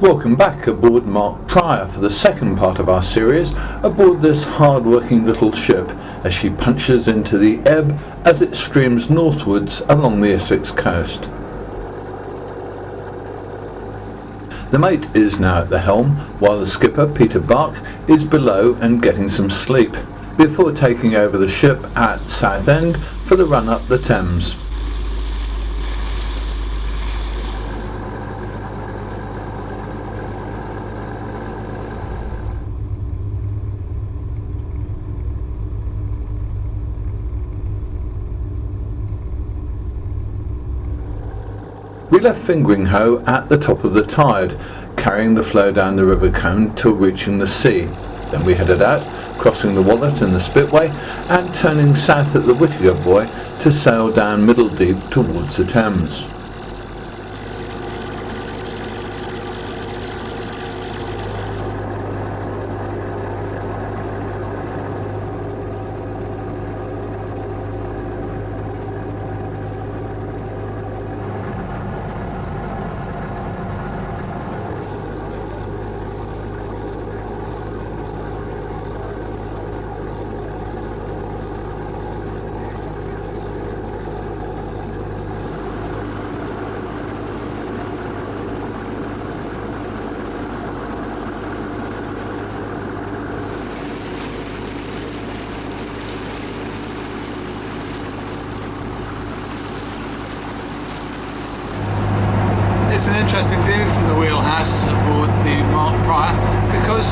Welcome back aboard Mark Pryor for the second part of our series aboard this hard-working little ship as she punches into the ebb as it streams northwards along the Essex coast. The mate is now at the helm while the skipper, Peter Barc, is below and getting some sleep before taking over the ship at Southend for the run up the Thames. We left Fingering Hoe at the top of the tide, carrying the flow down the river cone till reaching the sea. Then we headed out, crossing the Wallet and the Spitway, and turning south at the Whittaker Buoy to sail down Middle Deep towards the Thames. It's an interesting view from the wheelhouse aboard the Mark Pryor because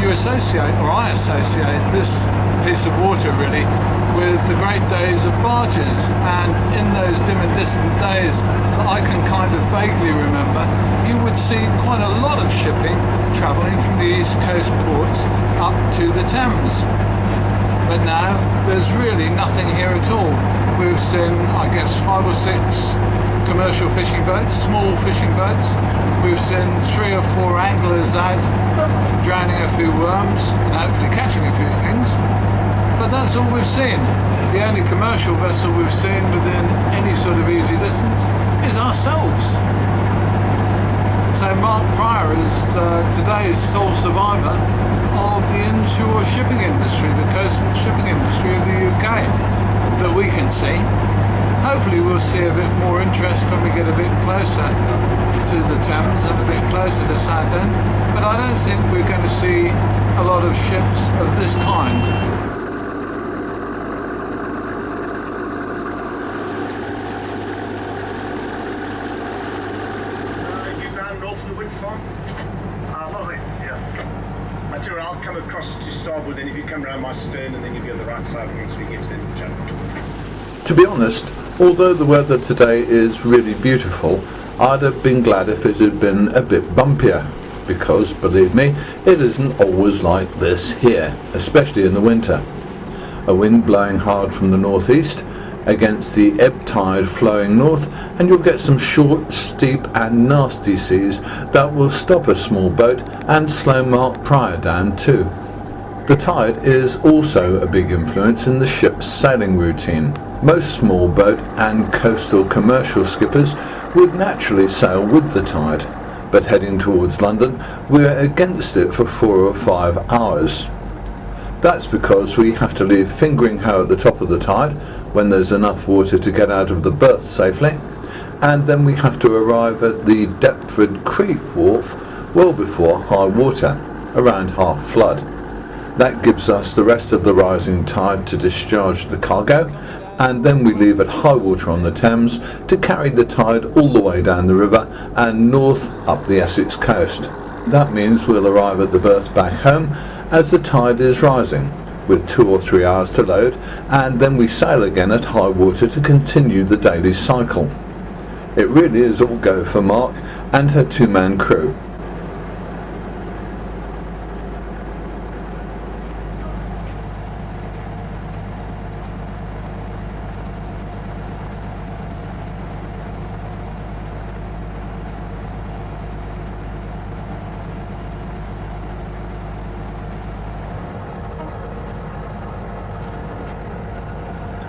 you associate, or I associate, this piece of water really with the great days of barges, and in those dim and distant days that I can kind of vaguely remember, you would see quite a lot of shipping travelling from the east coast ports up to the Thames. But now there's really nothing here at all. We've seen, I guess, 5 or 6 commercial fishing boats, small fishing boats. We've seen 3 or 4 anglers out drowning a few worms and hopefully catching a few things. But that's all we've seen. The only commercial vessel we've seen within any sort of easy distance is ourselves. So Mark Pryor is today's sole survivor of the inshore shipping industry, the coastal shipping industry of the UK that we can see. Hopefully we'll see a bit more interest when we get a bit closer to the Thames and a bit closer to Southend, but I don't think we're going to see a lot of ships of this kind. You down north of the wind farm? Lovely, yeah. I tell you, I'll come across to starboard, and if you come around my stern and then you'll be on the right side once we get to the channel. To be honest, although the weather today is really beautiful, I'd have been glad if it had been a bit bumpier, because, believe me, it isn't always like this here, especially in the winter. A wind blowing hard from the northeast against the ebb tide flowing north, and you'll get some short, steep and nasty seas that will stop a small boat and slow Mark Pryor down too. The tide is also a big influence in the ship's sailing routine. Most small boat and coastal commercial skippers would naturally sail with the tide, but heading towards London we're against it for 4 or 5 hours. That's because we have to leave Fingering Hoe at the top of the tide when there's enough water to get out of the berth safely, and then we have to arrive at the Deptford Creek wharf well before high water, around half flood. That gives us the rest of the rising tide to discharge the cargo, and then we leave at high water on the Thames to carry the tide all the way down the river and north up the Essex coast. That means we'll arrive at the berth back home as the tide is rising, with 2 or 3 hours to load, and then we sail again at high water to continue the daily cycle. It really is all go for Mark and her 2-man crew.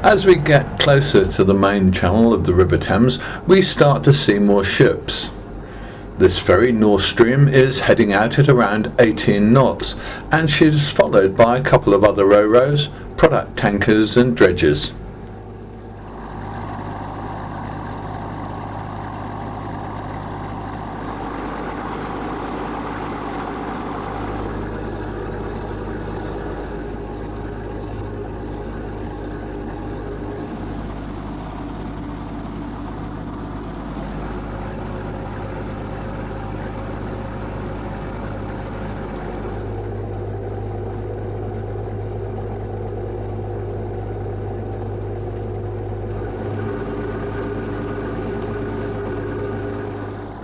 As we get closer to the main channel of the River Thames, we start to see more ships. This ferry, North Stream, is heading out at around 18 knots, and she's followed by a couple of other ro-ros, product tankers and dredgers.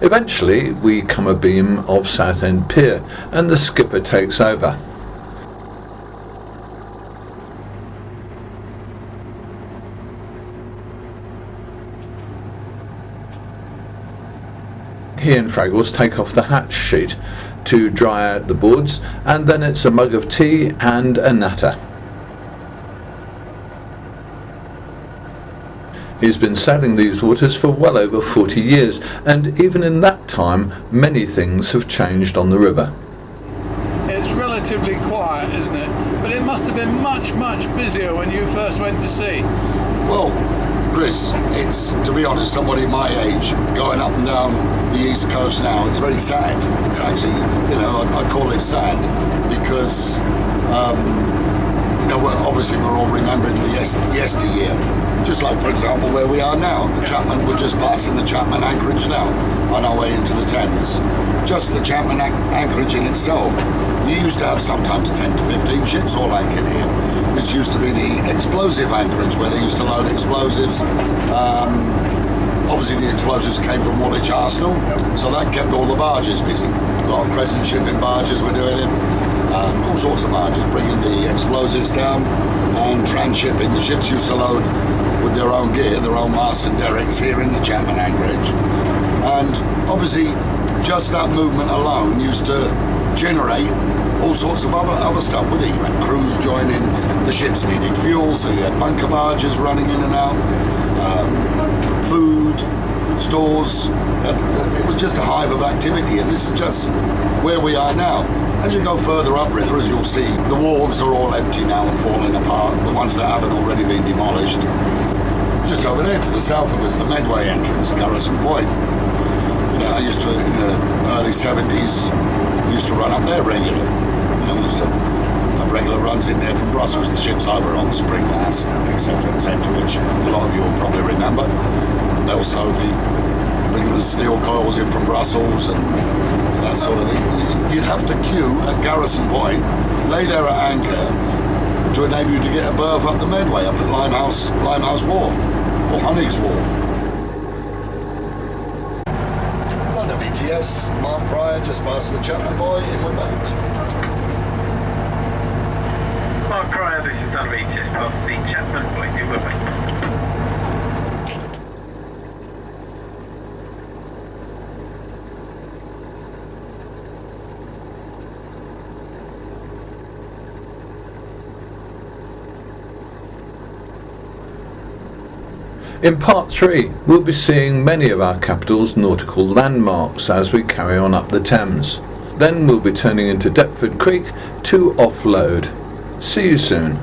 Eventually we come abeam of Southend Pier and the skipper takes over. He and Fraggles take off the hatch sheet to dry out the boards, and then it's a mug of tea and a natter. He's been sailing these waters for well over 40 years, and even in that time many things have changed on the river. It's relatively quiet, isn't it? But it must have been much, much busier when you first went to sea. Well, Chris, it's, to be honest, somebody my age, going up and down the East Coast now, it's very sad. It's actually, I'd call it sad, because, obviously we're all remembering the yesteryear. Just like, for example, where we are now. We're just passing the Chapman anchorage now on our way into the Thames. Just the Chapman anchorage in itself. You used to have sometimes 10 to 15 ships all anchored here. This used to be the explosive anchorage where they used to load explosives. Obviously the explosives came from Woolwich Arsenal, so that kept all the barges busy. A lot of crescent shipping barges were doing it. All sorts of barges bringing the explosives down, and transshipping. The ships used to load with their own gear, their own masts and derricks here in the Chapman anchorage. And obviously just that movement alone used to generate all sorts of other stuff with it. You had crews joining, the ships needed fuel, so you had bunker barges running in and out, food, stores. It was just a hive of activity, and this is just where we are now. As you go further upriver, as you'll see, the wharves are all empty now and falling apart, the ones that haven't already been demolished. Just over there to the south of us, the Medway entrance, Garrison Point. I used to, in the early 70s, we used to run up there regularly. We used to have regular runs in there from Brussels, the ships I were on, Spring Last, etc., which a lot of you will probably remember. Bell Sophie, bringing the steel coils in from Brussels and that sort of thing. You'd have to queue at Garrison Point, lay there at anchor, to enable you to get a berth up the Medway, up at Limehouse Wharf, or Honey's Wharf. London VTS, Mark Pryor, just past the Chapman Buoy, inward bound. Mark Pryor, this is London VTS, past the Chapman Buoy, inward bound. In part 3, we'll be seeing many of our capital's nautical landmarks as we carry on up the Thames. Then we'll be turning into Deptford Creek to offload. See you soon.